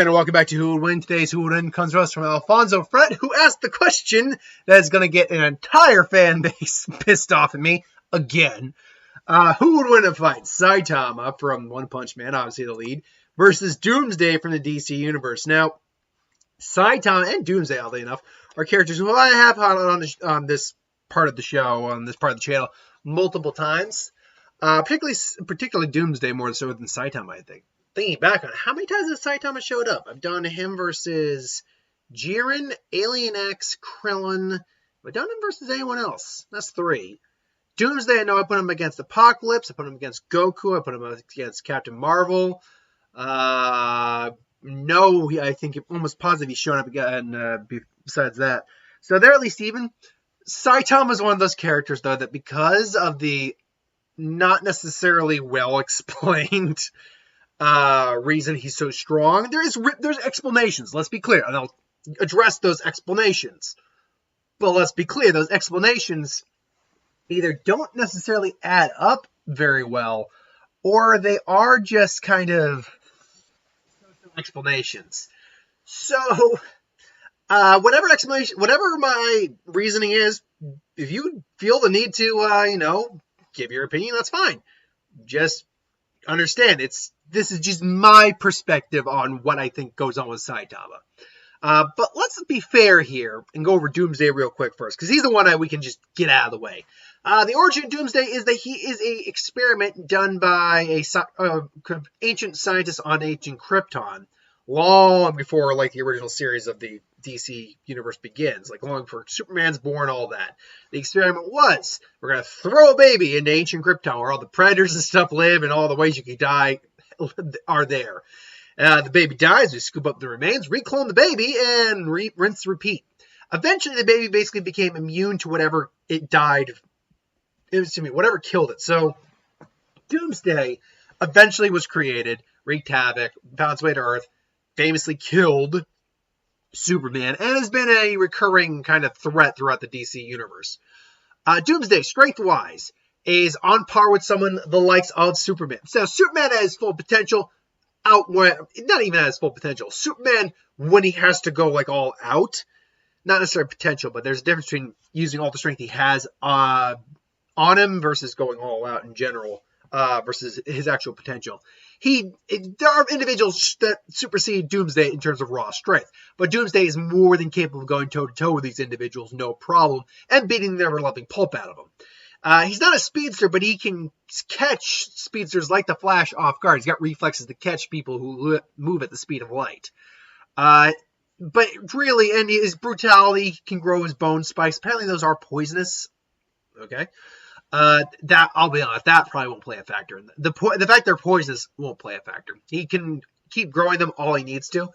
And welcome back to Who Would Win. Today's Who Would Win comes to us from Alfonso Fret, who asked the question that is going to get an entire fan base pissed off at me again. Who would win a fight? Saitama from One Punch Man, obviously the lead, versus Doomsday from the DC Universe. Now, Saitama and Doomsday, oddly enough, are characters who I have on this part of the show, on this part of the channel, multiple times. Particularly Doomsday more so than Saitama, I think. Thinking back on it, how many times has Saitama showed up? I've done him versus Jiren, Alien X, Krillin. Have I done him versus anyone else? That's 3. Doomsday, I know I put him against Apocalypse. I put him against Goku. I put him against Captain Marvel. I think almost positive he's shown up again besides that. So they're at least even. Saitama is one of those characters, though, that because of the not necessarily well-explained reason he's so strong, there's explanations. Let's be clear, and I'll address those explanations. But let's be clear, those explanations either don't necessarily add up very well, or they are just kind of explanations. So, whatever my reasoning is, if you feel the need to, give your opinion, that's fine. Just understand, this is just my perspective on what I think goes on with Saitama. But let's be fair here and go over Doomsday real quick first, because he's the one we can just get out of the way. The origin of Doomsday is that he is a experiment done by a ancient scientist on ancient Krypton, long before the original series of the DC universe begins, long before Superman's born, all that. The experiment was, we're going to throw a baby into ancient Krypton where all the predators and stuff live and all the ways you could die are there. The baby dies, we scoop up the remains, reclone the baby, and rinse, repeat. Eventually, the baby basically became immune to whatever whatever killed it. So, Doomsday eventually was created, wreaked havoc, found its way to Earth, famously killed Superman, and has been a recurring kind of threat throughout the DC universe. Doomsday, strength-wise, is on par with someone the likes of Superman. So Superman has full potential, not even at his full potential. Superman, when he has to go all out, not necessarily potential, but there's a difference between using all the strength he has on him versus going all out in general, versus his actual potential. There are individuals that supersede Doomsday in terms of raw strength, but Doomsday is more than capable of going toe-to-toe with these individuals, no problem, and beating the ever-loving pulp out of them. He's not a speedster, but he can catch speedsters like the Flash off guard. He's got reflexes to catch people who move at the speed of light. But really, and his brutality can grow his bone spikes. Apparently those are poisonous. Okay. That, I'll be honest, that probably won't play a factor. The fact they're poisonous won't play a factor. He can keep growing them all he needs to.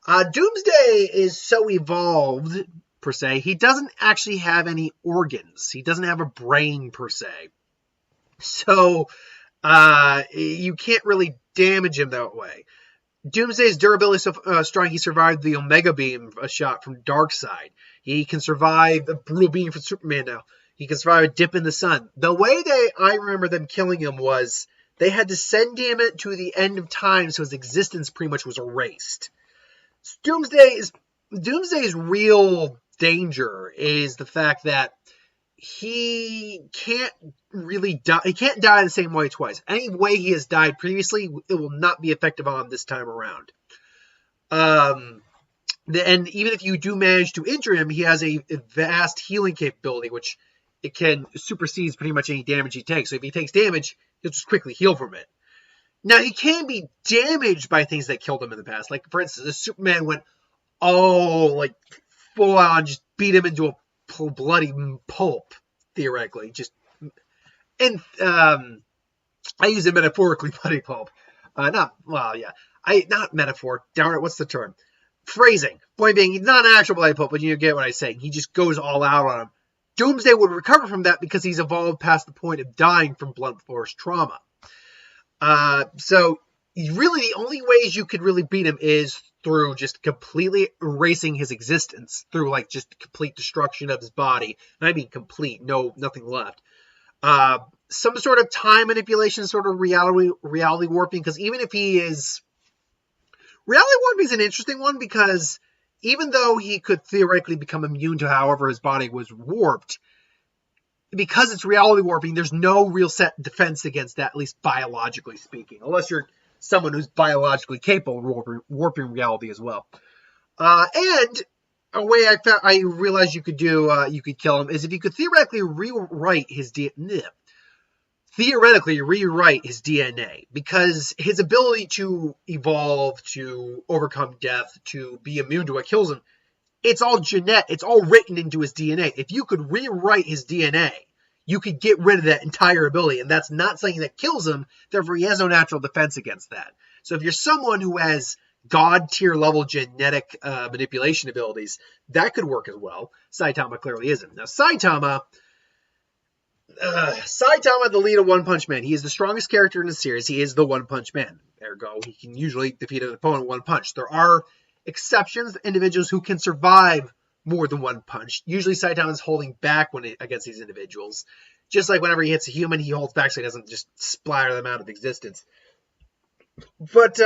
Doomsday is so evolved, per se, he doesn't actually have any organs. He doesn't have a brain, per se. So, you can't really damage him that way. Doomsday's durability is so strong, he survived the Omega Beam shot from Darkseid. He can survive the brutal beam from Superman now. He can survive a dip in the sun. The way I remember them killing him was they had to send him to the end of time, so his existence pretty much was erased. Doomsday's real danger is the fact that he can't really die. He can't die the same way twice. Any way he has died previously, it will not be effective on him this time around. And even if you do manage to injure him, he has a vast healing capability, which it can supersede pretty much any damage he takes. So if he takes damage, he'll just quickly heal from it. Now, he can be damaged by things that killed him in the past. Like, for instance, if Superman went full on, just beat him into a bloody pulp, theoretically. I use it metaphorically, bloody pulp. Not metaphor. Darn it, what's the term? Phrasing. Point being, he's not an actual bloody pulp, but you get what I'm saying. He just goes all out on him. Doomsday would recover from that because he's evolved past the point of dying from blunt force trauma. So really the only ways you could really beat him is through just completely erasing his existence, through just complete destruction of his body. And I mean complete, nothing left. Some sort of time manipulation, sort of reality warping, because even if he is Reality warping is an interesting one because even though he could theoretically become immune to however his body was warped, because it's reality warping, there's no real set defense against that, at least biologically speaking, unless you're someone who's biologically capable of warping reality as well. And a way I realized you could do, you could kill him, is if you could theoretically rewrite his DNA. Because his ability to evolve, to overcome death, to be immune to what kills him, it's all genetic. It's all written into his DNA. If you could rewrite his DNA, you could get rid of that entire ability, and that's not something that kills him. Therefore, he has no natural defense against that. So if you're someone who has God-tier level genetic manipulation abilities, that could work as well. Saitama clearly isn't. Now, Saitama, the lead of One Punch Man. He is the strongest character in the series. He is the One Punch Man. Ergo, he can usually defeat an opponent one punch. There are exceptions, individuals who can survive more than one punch. Usually Saitama is holding back against these individuals. Just like whenever he hits a human, he holds back so he doesn't just splatter them out of existence. But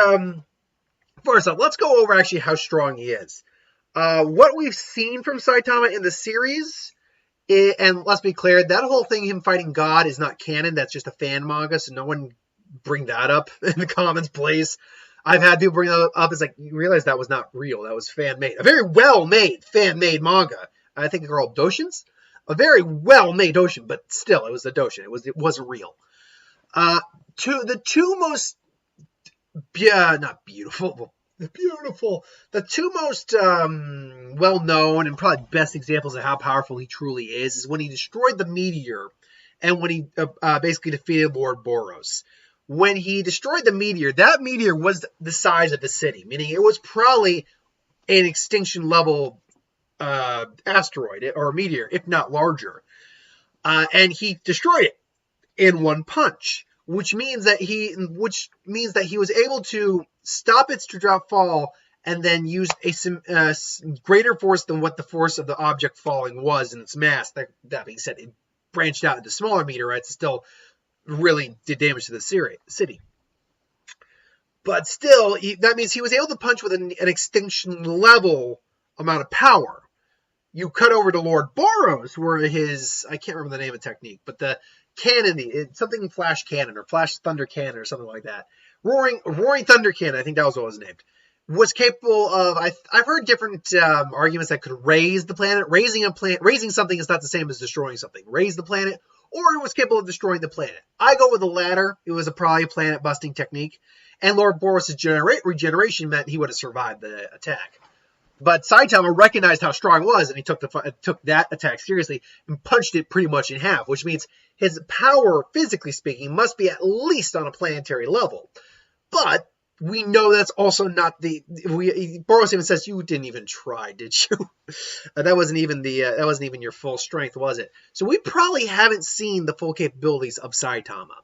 first off, let's go over actually how strong he is. What we've seen from Saitama in the series, and let's be clear, that whole thing, him fighting God, is not canon. That's just a fan manga, so no one bring that up in the comments, please. I've had people bring that up. It's like, you realize that was not real. That was fan-made. A very well-made fan-made manga. I think they're called Doshins. A very well-made Doshin, but still, it was a Doshin. It wasn't real. The two most... not beautiful. Beautiful. The two most well-known and probably best examples of how powerful he truly is when he destroyed the meteor and when he basically defeated Lord Boros. When he destroyed the meteor, that meteor was the size of the city, meaning it was probably an extinction-level asteroid or meteor, if not larger. And he destroyed it in one punch, which means that he was able to stop its drop fall and then use a greater force than what the force of the object falling was in its mass. That being said, it branched out into smaller meteorites and still really did damage to the city. But still, that means he was able to punch with an extinction level amount of power. You cut over to Lord Boros, where I can't remember the name of the technique, but the cannon, something flash cannon or flash thunder cannon or something like that. Roaring thunder cannon, I think that was what it was named, was capable of, I've heard different arguments that could raise the planet. Raising something is not the same as destroying something. Raise the planet, or it was capable of destroying the planet. I go with the latter. It was probably planet-busting technique. And Lord Boros' regeneration meant he would have survived the attack. But Saitama recognized how strong it was, and he took that attack seriously and punched it pretty much in half, which means his power, physically speaking, must be at least on a planetary level. But we know that's also not Boros even says, you didn't even try, did you? That wasn't even your full strength, was it? So we probably haven't seen the full capabilities of Saitama.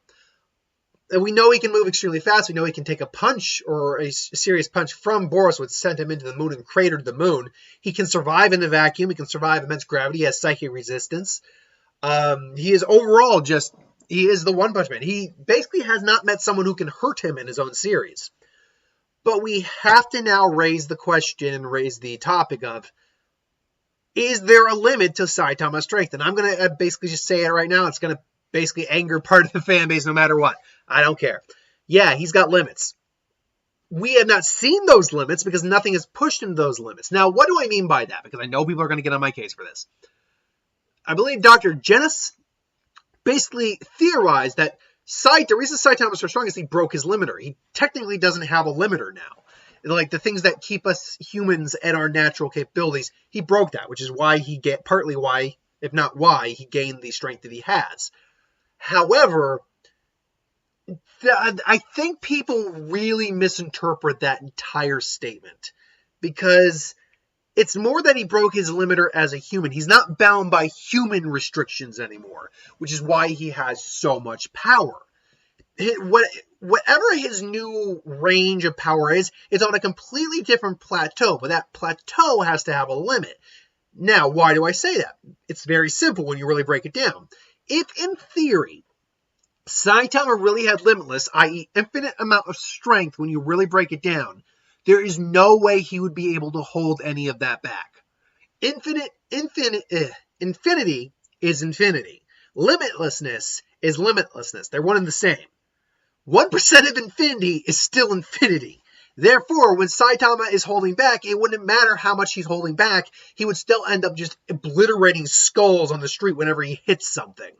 And we know he can move extremely fast. We know he can take a punch or a serious punch from Boros, which sent him into the moon and cratered the moon. He can survive in a vacuum. He can survive immense gravity. He has psychic resistance. He is the One Punch Man. He basically has not met someone who can hurt him in his own series. But we have to now raise the question and raise the topic of, is there a limit to Saitama's strength? And I'm going to basically just say it right now. It's going to basically anger part of the fan base no matter what. I don't care. Yeah, he's got limits. We have not seen those limits because nothing has pushed him to those limits. Now, what do I mean by that? Because I know people are going to get on my case for this. I believe Dr. Genis basically theorized that the reason Saitama is so strong is he broke his limiter. He technically doesn't have a limiter now. Like the things that keep us humans at our natural capabilities, he broke that, which is why partly why, if not why, he gained the strength that he has. However, I think people really misinterpret that entire statement because it's more that he broke his limiter as a human. He's not bound by human restrictions anymore, which is why he has so much power. Whatever his new range of power is, it's on a completely different plateau, but that plateau has to have a limit. Now, why do I say that? It's very simple when you really break it down. If, in theory, Saitama really had limitless, i.e. infinite amount of strength when you really break it down, There is no way he would be able to hold any of that back. Infinity is infinity. Limitlessness is limitlessness. They're one and the same. 1% of infinity is still infinity. Therefore, when Saitama is holding back, it wouldn't matter how much he's holding back. He would still end up just obliterating skulls on the street whenever he hits something.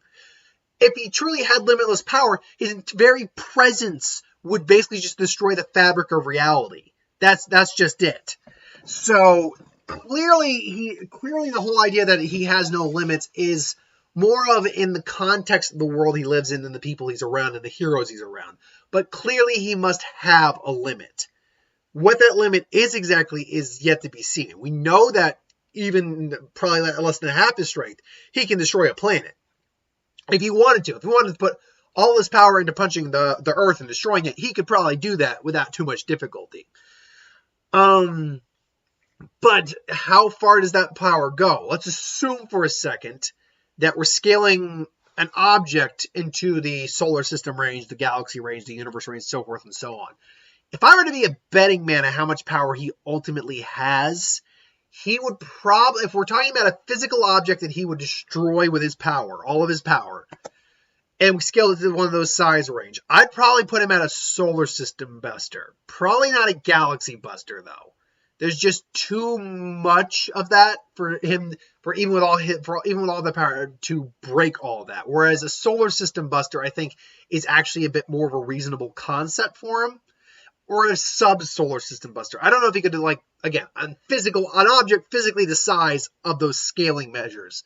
If he truly had limitless power, his very presence would basically just destroy the fabric of reality. That's just it. So clearly the whole idea that he has no limits is more of in the context of the world he lives in and the people he's around and the heroes he's around. But clearly he must have a limit. What that limit is exactly is yet to be seen. We know that even probably less than half his strength, he can destroy a planet. If he wanted to. If he wanted to put all his power into punching the Earth and destroying it, he could probably do that without too much difficulty. But how far does that power go? Let's assume for a second that we're scaling an object into the solar system range, the galaxy range, the universe range, so forth and so on. If I were to be a betting man on how much power he ultimately has, he would probably, if we're talking about a physical object that he would destroy with his power, all of his power, and we scaled it to one of those size range, I'd probably put him at a solar system buster. Probably not a galaxy buster, though. There's just too much of that for him, for even with all the power to break all that. Whereas a solar system buster, I think, is actually a bit more of a reasonable concept for him. Or a sub-solar system buster. I don't know if he could do, like, again, an object physically the size of those scaling measures.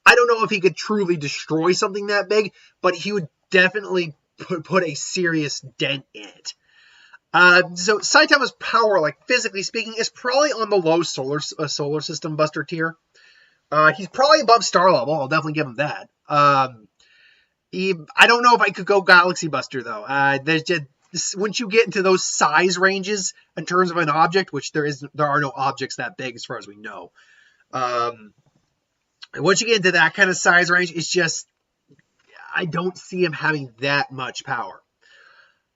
I don't know if he could truly destroy something that big, but he would definitely put a serious dent in it. So Saitama's power, like, physically speaking, is probably on the low solar system buster tier. He's probably above star level. I'll definitely give him that. I don't know if I could go galaxy buster, though. There's just... Once you get into those size ranges in terms of an object, which there are no objects that big as far as we know. Once you get into that kind of size range, it's just, I don't see him having that much power.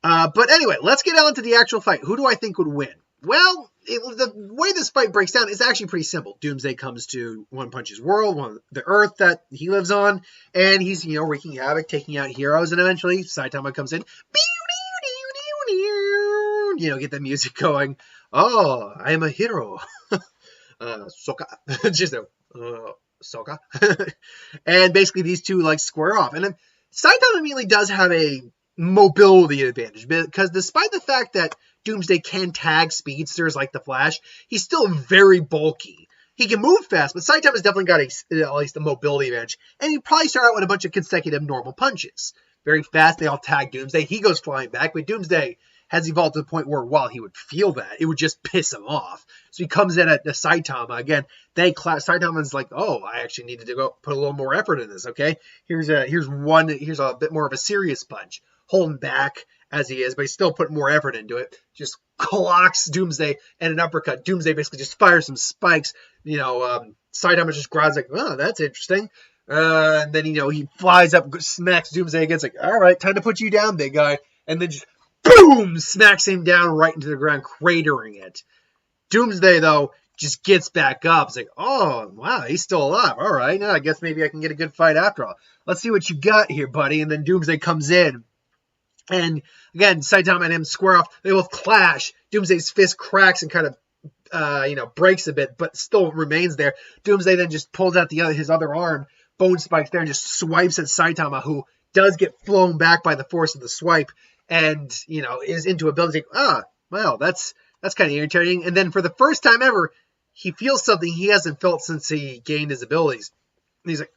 But anyway, let's get on to the actual fight. Who do I think would win? Well, the way this fight breaks down is actually pretty simple. Doomsday comes to One Punch's world, the Earth that he lives on, and he's, wreaking havoc, taking out heroes, and eventually Saitama comes in. Get the music going. Oh, I am a hero. Soka. Just a Soka. And basically these two square off. And then Saitama immediately does have a mobility advantage because despite the fact that Doomsday can tag speedsters like the Flash, he's still very bulky. He can move fast, but Saitama's definitely got at least a mobility advantage. And he probably start out with a bunch of consecutive normal punches. Very fast, they all tag Doomsday. He goes flying back, but Doomsday has evolved to the point where while he would feel that, it would just piss him off. So he comes in at the Saitama. Again, Saitama's like, oh, I actually needed to go put a little more effort in this, okay? Here's a bit more of a serious punch. Holding back as he is, but he's still putting more effort into it. Just clocks Doomsday and an uppercut. Doomsday basically just fires some spikes. Saitama just grabs like, oh, that's interesting. And then, he flies up, smacks Doomsday against like, all right, time to put you down, big guy. And then just boom, smacks him down right into the ground, cratering it. Doomsday, though, just gets back up. It's like, oh, wow, he's still alive. All right, now I guess maybe I can get a good fight after all. Let's see what you got here, buddy. And then Doomsday comes in. And again, Saitama and him square off. They both clash. Doomsday's fist cracks and kind of, breaks a bit, but still remains there. Doomsday then just pulls out his other arm, bone spikes there, and just swipes at Saitama, who does get flown back by the force of the swipe. And, is into a building. Wow, that's kind of irritating. And then for the first time ever, he feels something he hasn't felt since he gained his abilities. And he's like,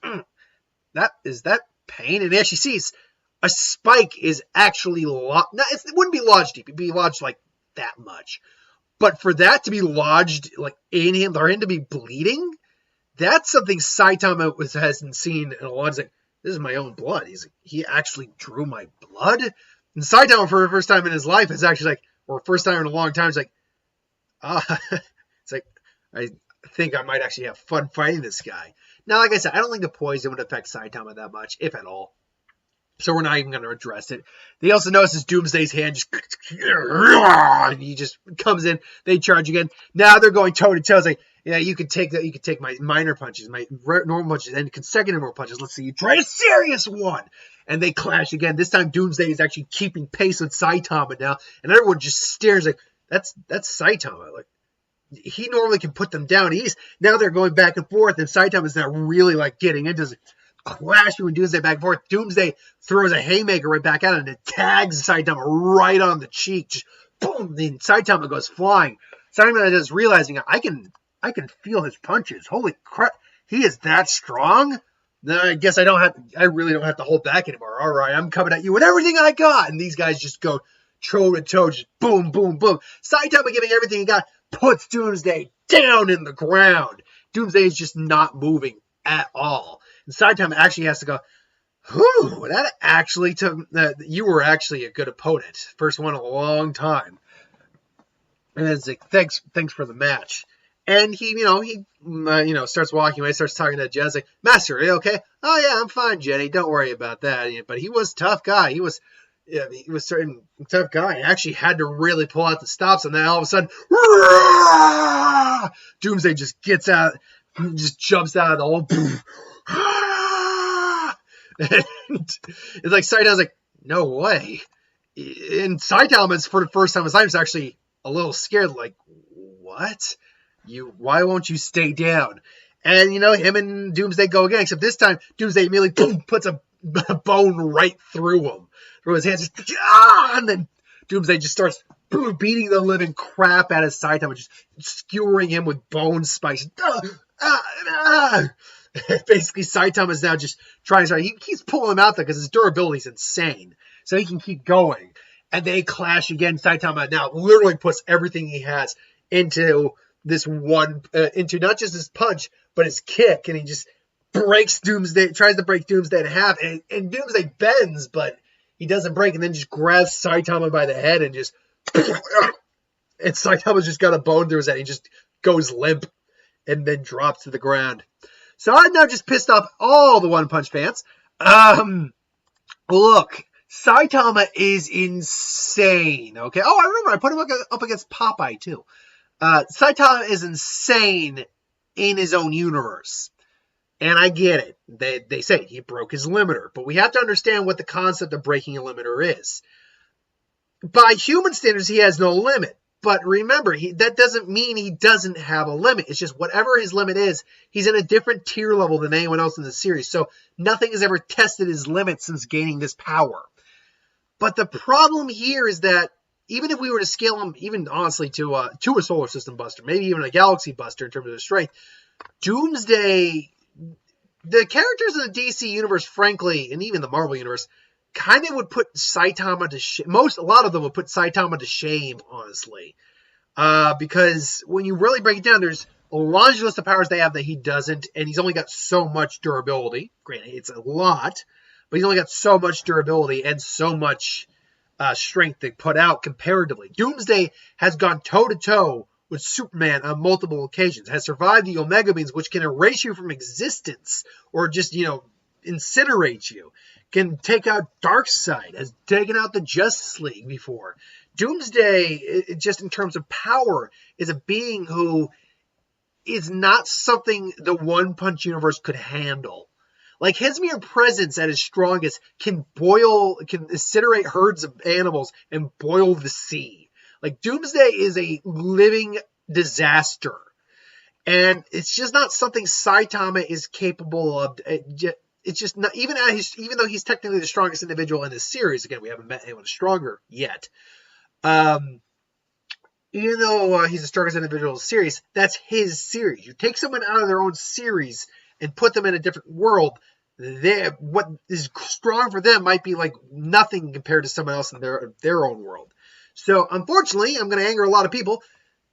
is that pain? And he actually sees a spike is actually lodged. It wouldn't be lodged deep. It'd be lodged like that much. But for that to be lodged in him, or him to be bleeding, that's something Saitama hasn't seen in a long time. He's like, this is my own blood. He actually drew my blood? And Saitama, for the first time in his life, is actually or first time in a long time, he's like, it's like, I think I might actually have fun fighting this guy. Now, like I said, I don't think the poison would affect Saitama that much, if at all. So we're not even going to address it. They also notice Doomsday's hand just, and he just comes in. They charge again. Now they're going toe to toe. It's like, yeah, you can take that. You can take my minor punches, my normal punches, and consecutive normal punches. Let's see you try a serious one. And they clash again. This time Doomsday is actually keeping pace with Saitama now, and everyone just stares like, that's Saitama. Like, he normally can put them down. Now they're going back and forth, and Saitama's not really like getting into this. Clashing with Doomsday back and forth. Doomsday throws a haymaker right back at him and it tags Saitama right on the cheek. Just boom, then Saitama goes flying. Saitama is realizing I can feel his punches. Holy crap, he is that strong. Then I guess I really don't have to hold back anymore. All right, I'm coming at you with everything I got. And these guys just go toe to toe, just boom, boom, boom. Saitama giving everything he got puts Doomsday down in the ground. Doomsday is just not moving at all. And Saitama actually has to go, whew, that actually took, you were actually a good opponent. First one in a long time. And it's like, thanks for the match. And he starts walking away, starts talking to Jenny. Like, Master, are you okay? Oh yeah, I'm fine, Jenny. Don't worry about that. But he was a tough guy. He was certain tough guy. He actually had to really pull out the stops, and then all of a sudden, Doomsday just gets out, just jumps out of the hole. And it's like Saitama's like, no way. And Saitama's for the first time in his life is actually a little scared, like, what? Why won't you stay down? And him and Doomsday go again, except this time Doomsday immediately boom, puts a bone right through him. Through his hands, and then Doomsday just starts beating the living crap out of Saitama, just skewering him with bone spikes. Basically, Saitama is now just trying to. He keeps pulling him out there because his durability is insane, so he can keep going. And they clash again. Saitama now literally puts everything he has into this one, into not just his punch, but his kick, and he just breaks Doomsday, tries to break Doomsday in half, and Doomsday bends, but he doesn't break, and then just grabs Saitama by the head and just, and Saitama's just got a bone through his head. He just goes limp and then drops to the ground. So I'm now just pissed off all the One Punch fans. Look, Saitama is insane, okay? Oh, I remember, I put him up against Popeye, too. Saitama is insane in his own universe. And I get it. They say he broke his limiter. But we have to understand what the concept of breaking a limiter is. By human standards, he has no limit. But remember, that doesn't mean he doesn't have a limit. It's just whatever his limit is, he's in a different tier level than anyone else in the series. So nothing has ever tested his limit since gaining this power. But the problem here is that even if we were to scale him, even honestly, to a solar system buster, maybe even a galaxy buster in terms of his strength, Doomsday, the characters in the DC universe, frankly, and even the Marvel universe, kind of would put Saitama to shame. A lot of them would put Saitama to shame, honestly. Because when you really break it down, there's a laundry list of powers they have that he doesn't, and he's only got so much durability. Granted, it's a lot, but he's only got so much durability and so much strength to put out comparatively. Doomsday has gone toe-to-toe with Superman on multiple occasions, has survived the Omega Beams, which can erase you from existence, or just, incinerate you. Can take out Darkseid, has taken out the Justice League before. Doomsday, just in terms of power, is a being who is not something the One Punch universe could handle. Like, his mere presence at his strongest can incinerate herds of animals and boil the sea. Like, Doomsday is a living disaster. And it's just not something Saitama is capable of. It's just not, even though he's technically the strongest individual in this series, again, we haven't met anyone stronger yet. Even though he's the strongest individual in the series, that's his series. You take someone out of their own series and put them in a different world, what is strong for them might be like nothing compared to someone else in their own world. So, unfortunately, I'm going to anger a lot of people.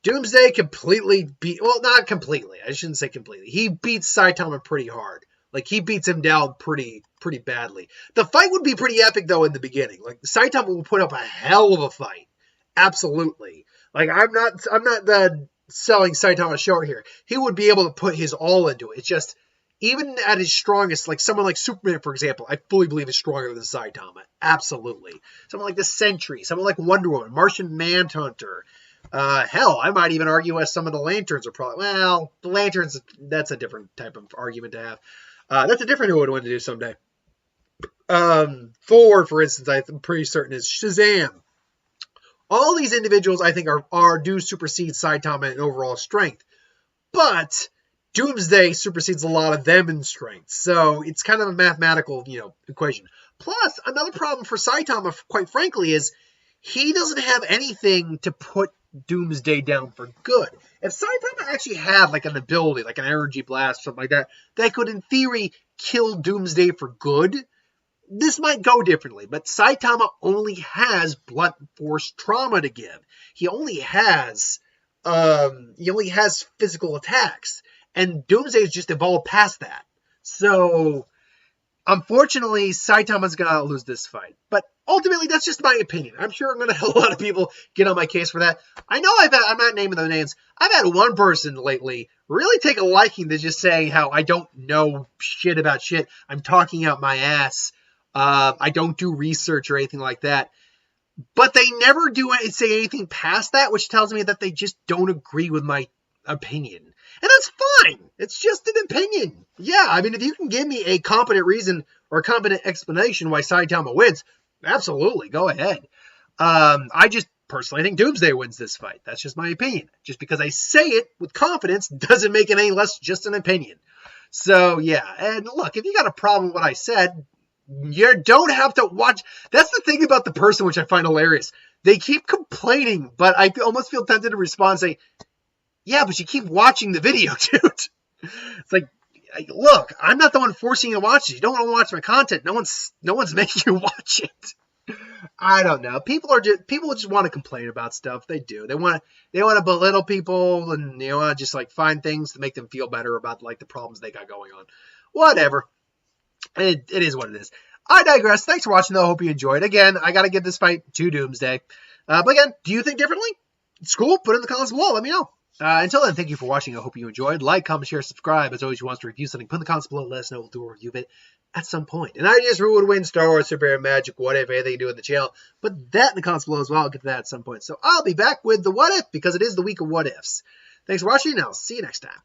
Doomsday not completely. I shouldn't say completely. He beats Saitama pretty hard. Like, he beats him down pretty badly. The fight would be pretty epic, though, in the beginning. Like, Saitama will put up a hell of a fight. Absolutely. Like, I'm not selling Saitama short here. He would be able to put his all into it. It's just, even at his strongest, like someone like Superman, for example, I fully believe is stronger than Saitama. Absolutely. Someone like the Sentry, someone like Wonder Woman, Martian Manhunter. Hell, I might even argue as some of the Lanterns are probably, well, the Lanterns, that's a different type of argument to have. That's a different who would want to do someday. Thor, for instance, I'm pretty certain is Shazam. All these individuals, I think, do supersede Saitama in overall strength. But Doomsday supersedes a lot of them in strength. So it's kind of a mathematical, equation. Plus, another problem for Saitama, quite frankly, is he doesn't have anything to put Doomsday down for good. If Saitama actually had like an ability, like an energy blast, something like that could in theory kill Doomsday for good, this might go differently. But Saitama only has blunt force trauma to give. He only has physical attacks, and Doomsday has just evolved past that. So unfortunately, Saitama's gonna lose this fight. But ultimately, that's just my opinion. I'm sure I'm gonna have a lot of people get on my case for that. I know I'm not naming the names. I've had one person lately really take a liking to just saying how I don't know shit about shit. I'm talking out my ass. I don't do research or anything like that. But they never say anything past that, which tells me that they just don't agree with my opinion. And that's fine. It's just an opinion. Yeah, I mean, if you can give me a competent reason or a competent explanation why Saitama wins, absolutely, go ahead. I just personally think Doomsday wins this fight. That's just my opinion. Just because I say it with confidence doesn't make it any less just an opinion. So, yeah. And look, if you got a problem with what I said, you don't have to watch. That's the thing about the person, which I find hilarious. They keep complaining, but I almost feel tempted to respond and say, yeah, but you keep watching the video, dude. It's like, look, I'm not the one forcing you to watch it. You don't want to watch my content. No one's making you watch it. I don't know. People just want to complain about stuff. They do. They want to belittle people, and they want to just like find things to make them feel better about like the problems they got going on. Whatever. It is what it is. I digress. Thanks for watching, though. I hope you enjoyed. Again, I got to give this fight to Doomsday. But again, do you think differently? It's cool. Put it in the comments below. Let me know. Until then, thank you for watching. I hope you enjoyed. Like, comment, share, subscribe. As always, you want to review something, put in the comments below. Let us know. We'll do a review of it at some point. And I just who would win Star Wars, Superhero, Magic, what if, anything to do with the channel. Put that in the comments below as well. I'll get to that at some point. So I'll be back with the what if, because it is the week of what ifs. Thanks for watching, and I'll see you next time.